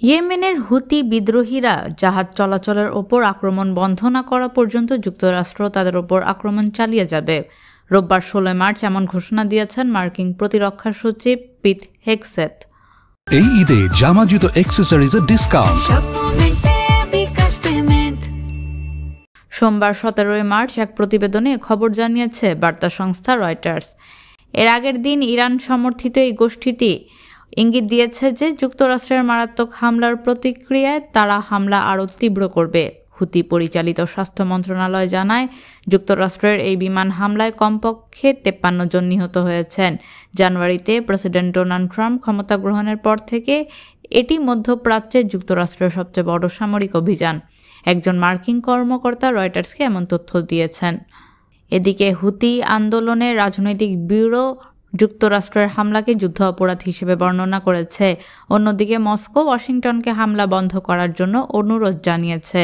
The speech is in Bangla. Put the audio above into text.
ইয়েমেনের হুতি বিদ্রোহীরা জাহাজ চলাচলের ওপর আক্রমণ বন্ধ না করা পর্যন্ত যুক্তরাষ্ট্র তাদের ওপর আক্রমণ চালিয়ে যাবে। রোববার 16 মার্চ এমন ঘোষণা দিয়েছেন মার্কিন প্রতিরক্ষা সচিব পিট হেগসেথ। এই ঈদে জামা জুতো অ্যাক্সেসরিজের ডিসকাউন্ট। সোমবার 17 মার্চ এক প্রতিবেদনে খবর জানিয়েছে বার্তা সংস্থা রয়টার্স। এর আগের দিন ইরান সমর্থিত এই গোষ্ঠীটি ইঙ্গিত দিয়েছে যে যুক্তরাষ্ট্রের মারাত্মক হামলার প্রতিক্রিয়ায় তারা হামলা আরও তীব্র করবে। হুতি পরিচালিত স্বাস্থ্য মন্ত্রণালয় জানায়, যুক্তরাষ্ট্রের এই বিমান হামলায় কমপক্ষে 53 জন নিহত হয়েছেন। জানুয়ারিতে প্রেসিডেন্ট ডোনাল্ড ট্রাম্প ক্ষমতা গ্রহণের পর থেকে এটি মধ্যপ্রাচ্যে যুক্তরাষ্ট্রের সবচেয়ে বড় সামরিক অভিযান। একজন মার্কিন কর্মকর্তা রয়টার্সকে এমন তথ্য দিয়েছেন। এদিকে হুতি আন্দোলনের রাজনৈতিক ব্যুরো যুক্তরাষ্ট্রের হামলাকে যুদ্ধ অপরাধ হিসেবে বর্ণনা করেছে। অন্যদিকে মস্কো ওয়াশিংটনকে হামলা বন্ধ করার জন্য অনুরোধ জানিয়েছে।